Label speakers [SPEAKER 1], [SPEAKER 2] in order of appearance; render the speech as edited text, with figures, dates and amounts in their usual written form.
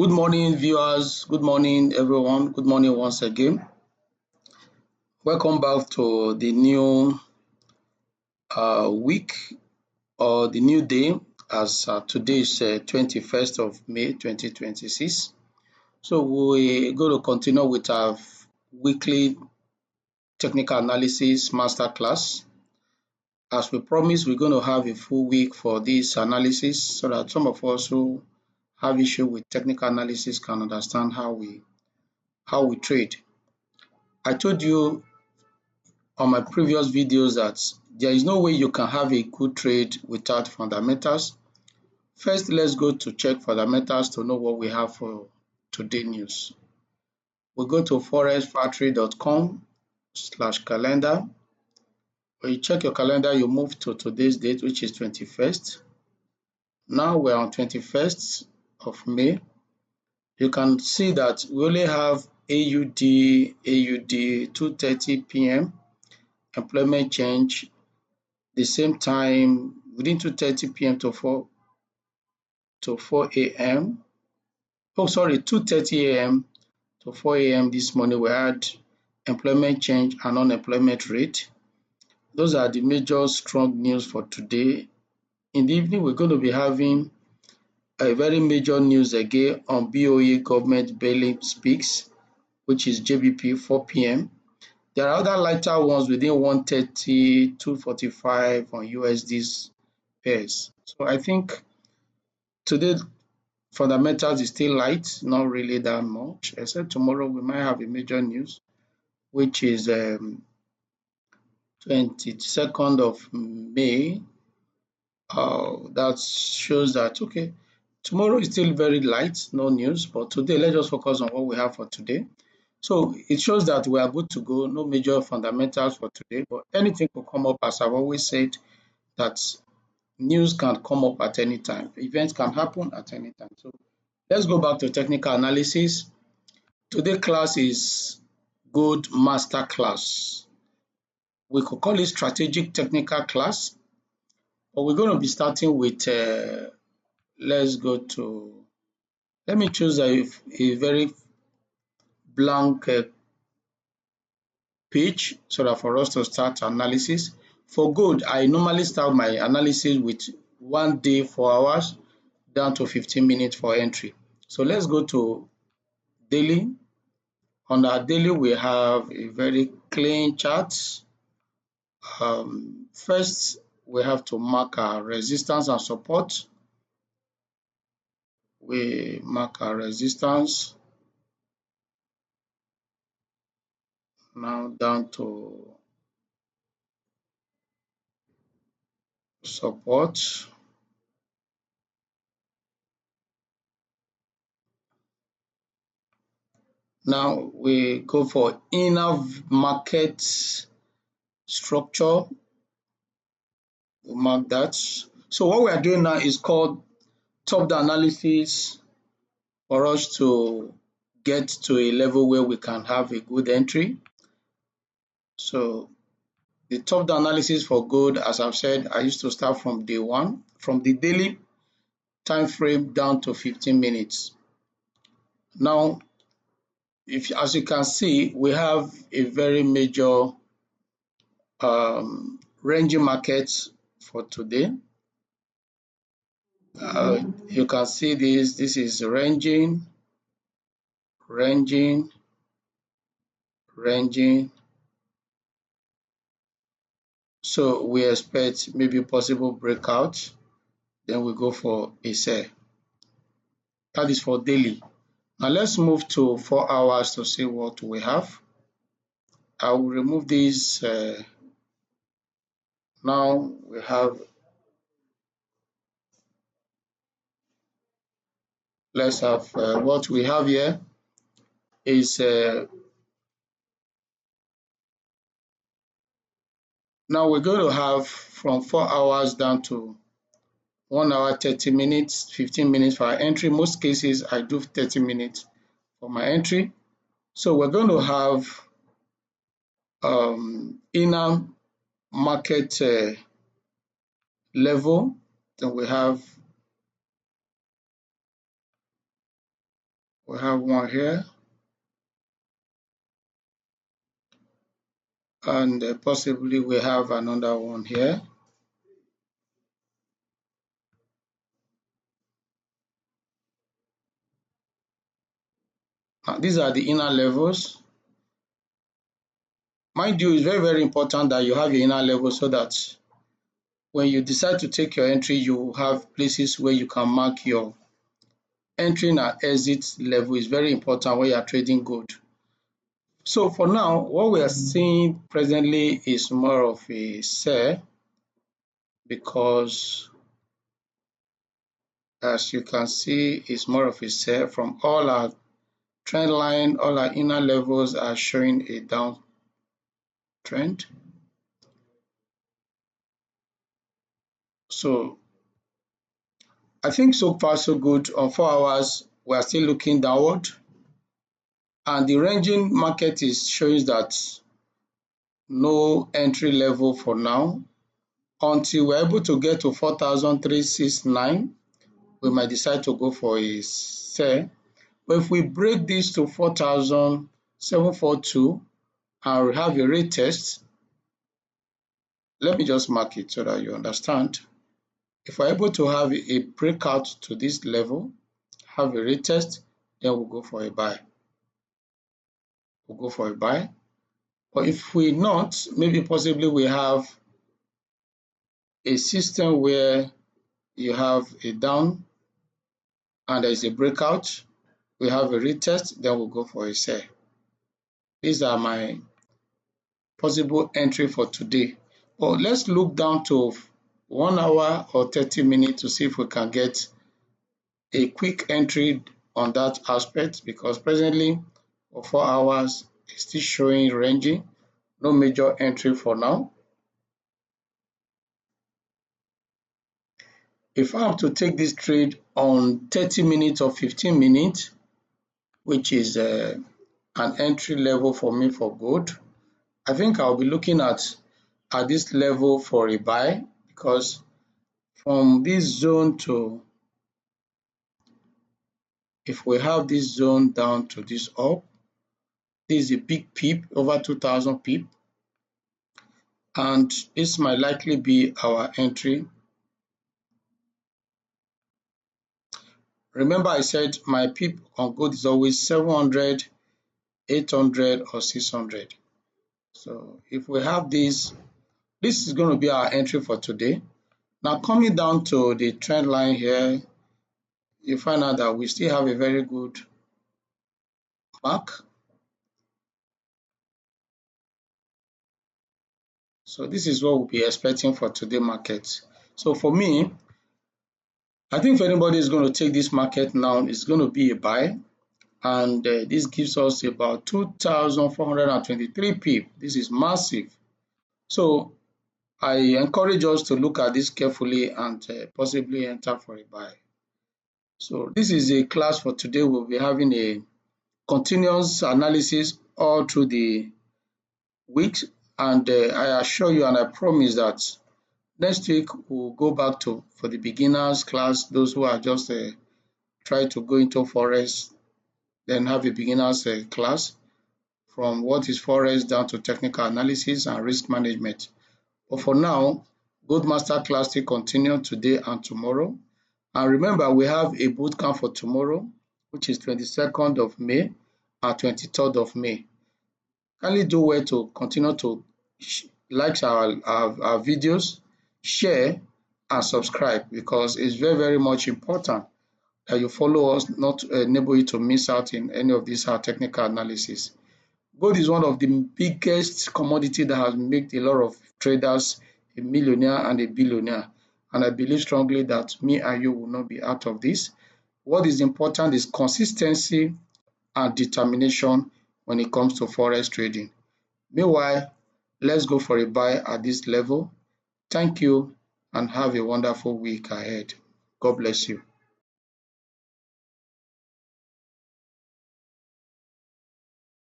[SPEAKER 1] Good morning, viewers. Good morning, everyone. Good morning once again. Welcome back to the new week or the new day, as today is 21st of May 2026. So we're going to continue with our weekly technical analysis master class. As we promised, we're going to have a full week for this analysis so that some of us who have issue with technical analysis can understand how we trade. I told you on my previous videos that there is no way you can have a good trade without fundamentals. First, let's go to check fundamentals to know what we have for today news. We go to forexfactory.com/calendar. When you check your calendar, you move to today's date, which is 21st. Now we're on 21st of May. You can see that we only have AUD 2:30 p.m. employment change the same time within 2:30 p.m. to 4 a.m. 2:30 a.m. to 4 a.m. this morning we had employment change and unemployment rate. Those are the major strong news for today. In the evening, we're going to be having a very major news again on BOE government bailing speaks, which is JBP 4 p.m. There are other lighter ones within 130, 245 on USD's pairs. So I think today fundamentals is still light, not really that much, except tomorrow we might have a major news, which is 22nd of May. That shows that, okay, tomorrow is still very light, no news, but today let's just focus on what we have for today. So it shows that we are good to go, no major fundamentals for today, but anything could come up, as I've always said, that news can come up at any time. Events can happen at any time. So let's go back to technical analysis. Today's class is Gold Master Class. We could call it strategic technical class, but we're going to be starting with, let me choose a very blank page so that for us to start analysis. For gold, I normally start my analysis with 1 day, 4 hours, down to 15 minutes for entry. So let's go to daily. On our daily, we have a very clean chart. First, we have to mark our resistance and support. We mark our resistance. Now down to support. Now we go for inner market structure. We mark that. So what we are doing now is called top-down analysis for us to get to a level where we can have a good entry. So the top-down analysis for gold, as I've said, I used to start from day one, from the daily time frame down to 15 minutes. Now, as you can see, we have a very major ranging market for today. You can see this is ranging, so we expect maybe possible breakout, then we go for a sell. That is for daily. Now let's move to 4 hours to see what we have. I will remove this. Now we have, let's have what we have here is now we're going to have from 4 hours down to 1 hour 30 minutes, 15 minutes for our entry. Most cases I do 30 minutes for my entry. So we're going to have inner market level, then we have We have one here, and possibly we have another one here. Now, these are the inner levels. Mind you, it's very, very important that you have your inner level so that when you decide to take your entry, you have places where you can mark your entry and exit level. Is very important when you are trading gold. So for now, what we are seeing presently is more of a sell, because as you can see, it's more of a sell. From all our trend line, all our inner levels are showing a downtrend. So I think so far so good. On 4 hours, we are still looking downward, and the ranging market is showing that no entry level for now. Until we're able to get to 4,369, we might decide to go for a sell. But if we break this to 4,742 and we have a retest, let me just mark it so that you understand. If we're able to have a breakout to this level, have a retest, then we'll go for a buy. We'll go for a buy. But if we not, maybe possibly we have a system where you have a down and there is a breakout, we have a retest, then we'll go for a sell. These are my possible entry for today. But let's look down to 1 hour or 30 minutes to see if we can get a quick entry on that aspect, because presently for 4 hours it's still showing ranging, no major entry for now. If I have to take this trade on 30 minutes or 15 minutes, which is an entry level for me for gold, I think I'll be looking at this level for a buy, because from this zone to, if we have this zone down to this up, this is a big peep, over 2,000 peep, and this might likely be our entry. Remember I said my peep on gold is always 700, 800 or 600. So if we have this is going to be our entry for today. Now coming down to the trend line here, you find out that we still have a very good mark. So this is what we'll be expecting for today's market. So for me, I think if anybody is going to take this market now, it's going to be a buy. And this gives us about 2,423 pip. This is massive. So I encourage us to look at this carefully and possibly enter for a buy. So this is a class for today. We'll be having a continuous analysis all through the week, and I assure you and I promise that next week we'll go back to for the beginners class, those who are just trying to go into Forex, then have a beginners class from what is Forex down to technical analysis and risk management. But for now, Gold Master Class will continue today and tomorrow. And remember, we have a bootcamp for tomorrow, which is 22nd of May and 23rd of May. Kindly do well to continue to like our videos, share and subscribe, because it's very, very much important that you follow us, not to enable you to miss out in any of these technical analysis. Gold is one of the biggest commodity that has made a lot of traders a millionaire and a billionaire. And I believe strongly that me and you will not be out of this. What is important is consistency and determination when it comes to Forex trading. Meanwhile, let's go for a buy at this level. Thank you and have a wonderful week ahead. God bless you.